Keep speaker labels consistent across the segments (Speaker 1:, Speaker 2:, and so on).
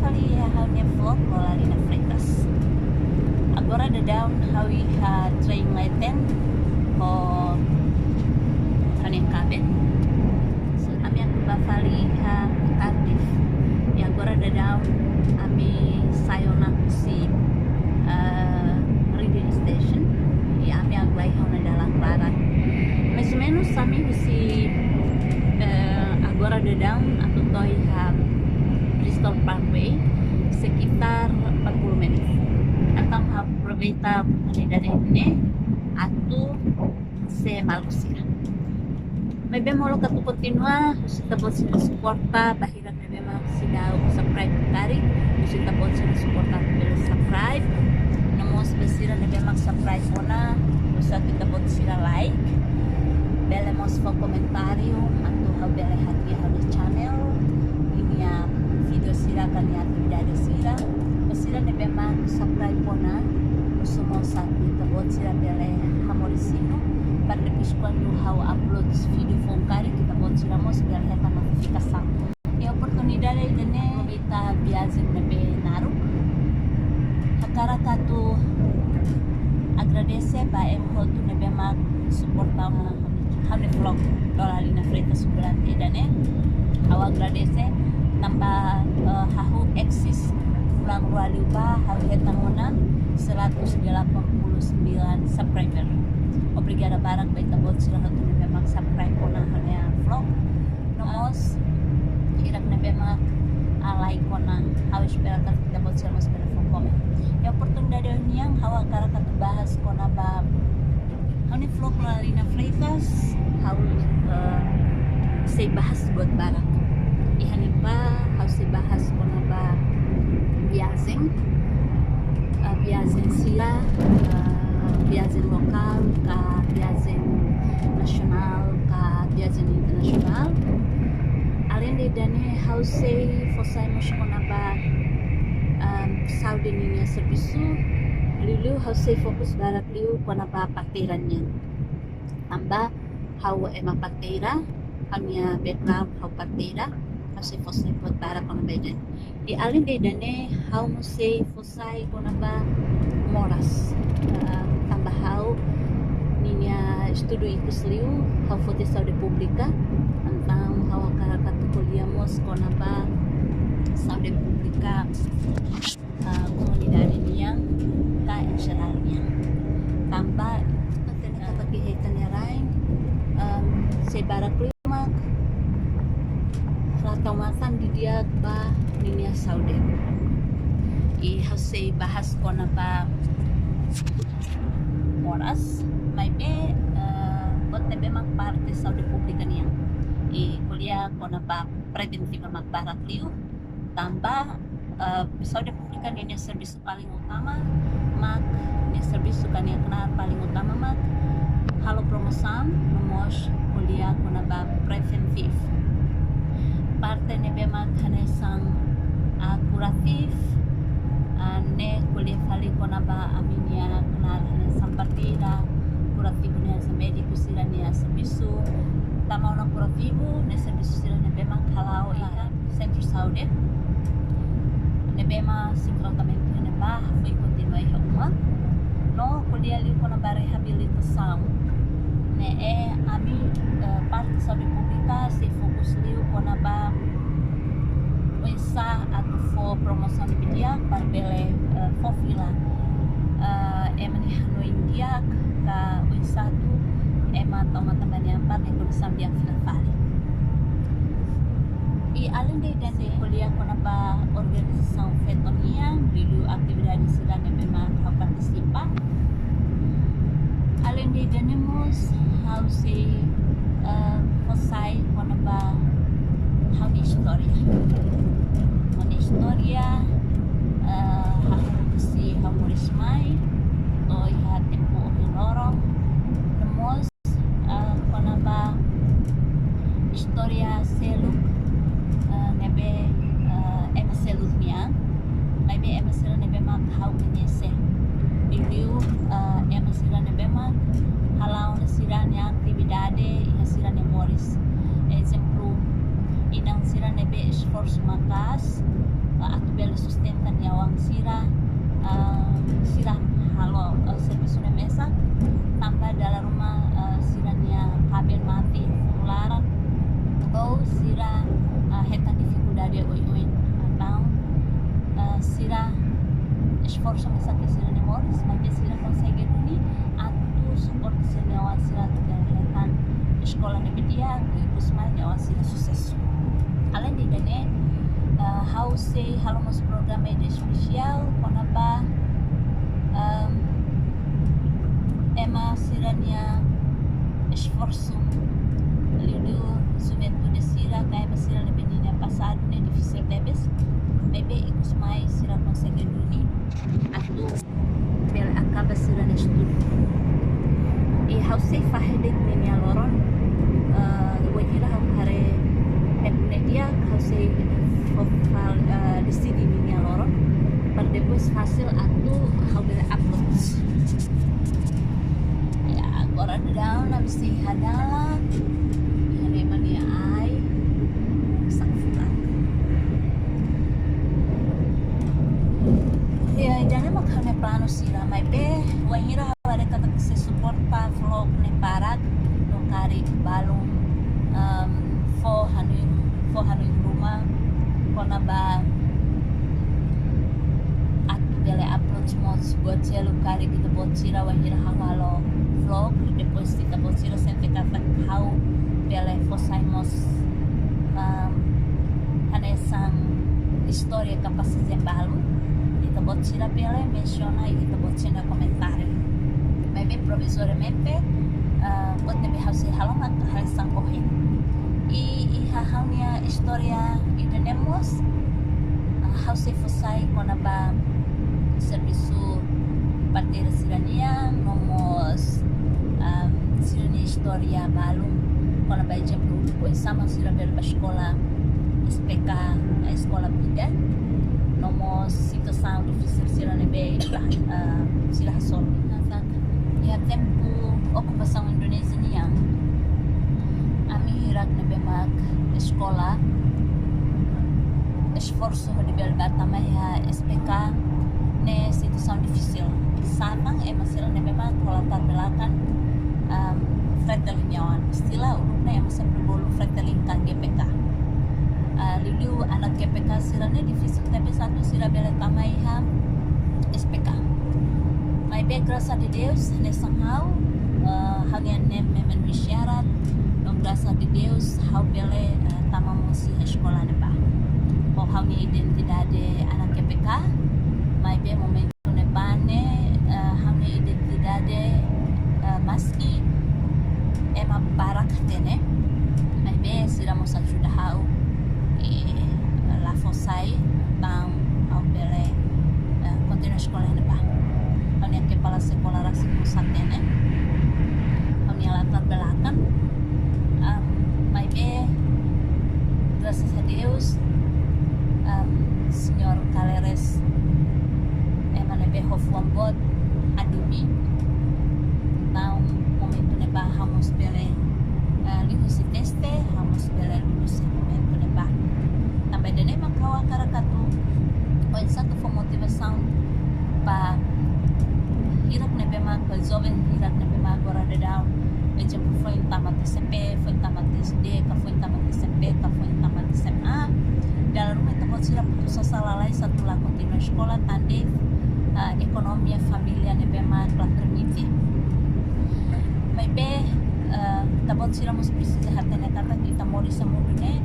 Speaker 1: bafali hanya vlog Lolalina Freitas. Agora down how we had train leten o kanin kabin. So kami ang bafali ha Cardiff. E agora down ami sayo na si Reading Station. E ami aglay na dalang barat. Mais ou menos kami si agora down atau toy ha Bristol Parkway sekitar 40 menit. Atau aproveitar dari ini atau se Malusia. May bemo lo katu continua, kita boleh suporta bahira may bemo sida subscribe kari, kita boleh suporta pelo subscribe. Namos besira may bemo subscribe muna, usa kita boleh sila like. Bele mos fo komentario atau how bele hati hal channel. Ini ya video sila kanya tidak sila. Sila na bema subscribe po na gusto sa kita bot sila bele hamorisino para lepis quando how upload video phone kari kita bot sila mo sila heta notificação e oportunidade de ne kita viagem na be naruk hakara katu agradece ba em hotu na bema suporta mo hame vlog Lolalina Freitas durante dane aw agradece tambah hahu eksis ulang ruali pa hawita muna 189 subscriber. Obrigada barang baik tabot sila na memang subscribe po na kanya vlog. Nomos hirap na memang like ko na hawis pera ka tabot sila mas pera po comment. Yung oportunidad niyang hawa kara katubahas ko na ba hani vlog Lolalina Freitas haw say bahas buat barang. Ihani pa haw say bahas ko na ba viagem sila, viagem lokal, viagem nasional, viagem internasional. Além de dane how say fosai mo na ba saudi niya servisu lilu how say fokus barat liu ko na ba paktiran niya. Tamba how paktira kanya background how paktira kasi fosai pot para ko na ba dyan. Di alin de dane how mo say fosai ko na ba moras tambah how ninya estudo ikusliu how fote saúde pública tentang how karakat kuliamos ko na ba saúde pública komunidade niya ka insyaallah niya tambah atin kapagihitan niya rin say barak tawasan di dia ba ninya Saudi. I hase bahas ko na ba oras may be bot na be magparte sa Republika niya. I kuliah ko na ba preventive magbarat liu tamba sa Republika niya serbisyo paling utama mag ni serbisyo kaniya kenar paling utama mag halo promosan nomos kuliah ko na ba preventive parte ne be maghanesang kuratif ne kuliah fali ko na ba aminya kenar hanesang partida kuratibo niya sa mediko sila niya sa bisu tamaw na kuratibo ne sa bisu sila ne be maghalao iha Centro Saudi ne be ma sincrotamento ne ba foi continuar iha uma no kuliah li ko na ba rehabilitação ne ami parte sa Republika se fokus liu ko na ba uisa atau fo promoção de media para bele fo fila emani hanu India ka uisa tu ema teman-teman yang parte ko sambiang fila fali i além de desse kuliah ko na ba organização fetonia dulu atividades sila ne memang kau participa além de tenemos how say selesai ko na ba how historia si hamurismay o iha tempo lorong nemos ko na ba historia seluk nebe seluk niya maybe seluk nebe mag how kanyese biliu sila nebe mag halau na sila niya aktibidade iha sila ni Morris exemplo inang sila nebe esforço makas at belos esforço me saque sila ni Morris, mas sila consegue duni atu support sila awan sila terkaitan sekolah ni Bedia, ikut mai awan sila sukses. Além de gane, how say halo mas programa de especial, konaba ema siranya esforço lido juventude sira kaya masira na benina passado na difícil debes maybe ikus mai sira consegue duni atu bel acaba sira na estudo e how say fahede ne minha loron wajira how hare pepne dia how say fofal decidi minha loron per depois fácil atu how bel uploads ya agora down na mesti hadala ya ai sakfulan ya jangan makan plano sira mai be wangira haware kata se support pa vlog ne parat no kari balong fo hanuin rumah kona ba atu bele upload mods buat selu kari kita buat sira wangira hawalo vlog depois kita buat sira sente kata how bele fosaimos hanesang história capaz de embalo kita buat sira bele menciona e kita buat sira comentário mas bem provisoriamente buat nebe hausi halamat hanesang kohin e hahaunia história e tenemos hausi fosai konaba serviço parteira sirania nomos sirania história balum quando vai de grupo pois sama sira bel sekolah SPK sekolah bidan nomor situação difícil sira nebe sila hasol ya tempo ocupação Indonesia niang ami hirak nebe mag sekolah esforço de bel batama ya SPK ne situação difícil samang masira nebe mag latar belakang Freteling nyawan istilah urutnya yang sempre bolu Freteling kan GPK liu anak GPK sirane divisi tapi satu sira bele tamaiha SPK mai be graça de Deus nessa hal hanya memenuhi syarat dong graça de Deus hau bele tamamosi sekolah neba oh hanya identidade anak GPK mai be momento nebane hanya identidade maski ema barak tene mas bem siramos ajuda hau la fosai tang au bele continua sekolah ne ba kami kepala sekolah rasik musatene kami latar belakang mas bem graças a Deus Senhor Caleres ema nebe hofwambot adumi tang momento neba hamos bele lulus teste hamos bele lulus momento neba também dene makawa karakatu o satu motivação pa hirak nebe mag jovem hirak nebe mag agora de down exemplo foi tamat SMP foi tamat SD foi tamat SMP foi tamat SMA dalam rumah tempat sila putus asa lalai satu lah continua sekolah tandif ekonomi familia nebe mag la permite may be tabot sila mas precisa hati na kata kita mori sa mundo ne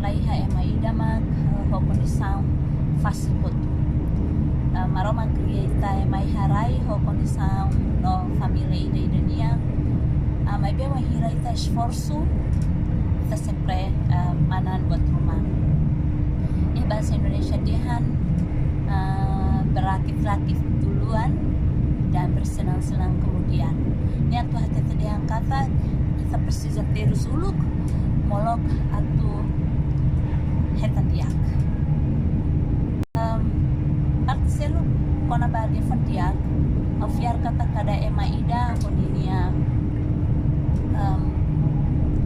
Speaker 1: laiha e maida mag hokonisaw fácil hotu maroma krieta e mai harai hokonisaw no família ida ida niya may be mahira ita esforço ita sempre manan buat rumah bahasa Indonesia dihan berakit-rakit duluan dan bersenang-senang kemudian. Niat tuh hati tadi yang kata kita precisa ter suluk molok atau hetan diak. Artiselu kona bagi fadiak, afiar kata kada emaida kodinia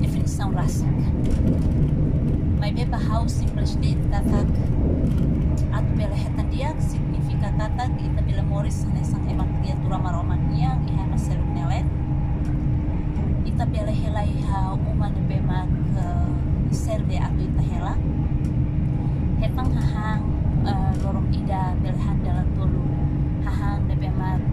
Speaker 1: definição rasak. May beba how simples date katak at bela hetan diak signifika katak ita bila moris hanesang emak kriatura maroman niang iha maseluk nelet ita bela helai ha uman bemak serve atau ita hela hetang hahang lorong ida bela handala tolu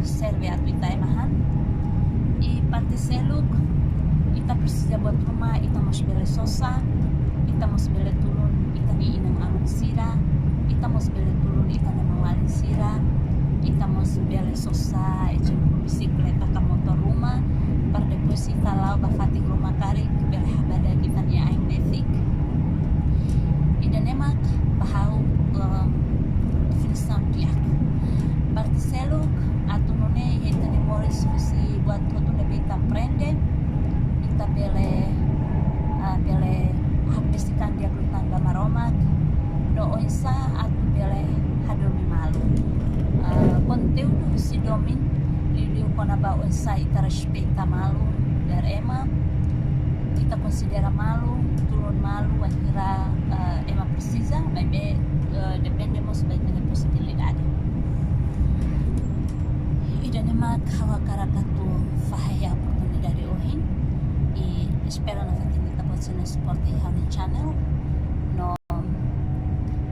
Speaker 1: serve atau ita emahan i parte seluk ita precisa buat rumah, ita mos bele sosa, ita mos bele turun, ita ni inang alun sira, ita mos bele turun, ita ni mawalin sira, ita mos bele sosa, ecen bisikleta ka motor rumah, par depois ita lau bafating rumah kari, bele habada kita ni aing netik. Ida nemak bahau definição diak. Parte seluk atau nune ita ni moris mesti buat tutu nebe ita prende. Ita bele habisikan dia glutang gamaromak do oinsa atau bele hadomi malu conteúdo si domin liu kona ba oinsa ita respeita malu dar ema ita considera malu turun malu akhira ema precisa bebe dependemos baik dengan posibilidade ida nema kawa karakatu fahaya oportunidade ohin e espero na fatin kita pode ser suporte no channel no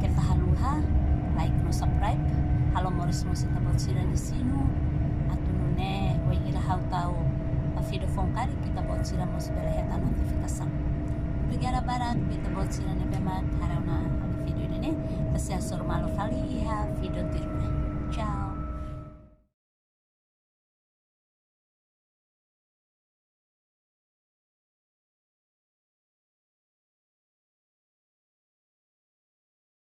Speaker 1: kita haluha like no subscribe halo moris mo kita pode ser di sino atau nune oi ira hau tau a video phone kari kita pode ser mo sebelaheta notificação obrigada barat kita pode ser ne bemat harau na video ini kasi asor malo kali ha video tirna ciao.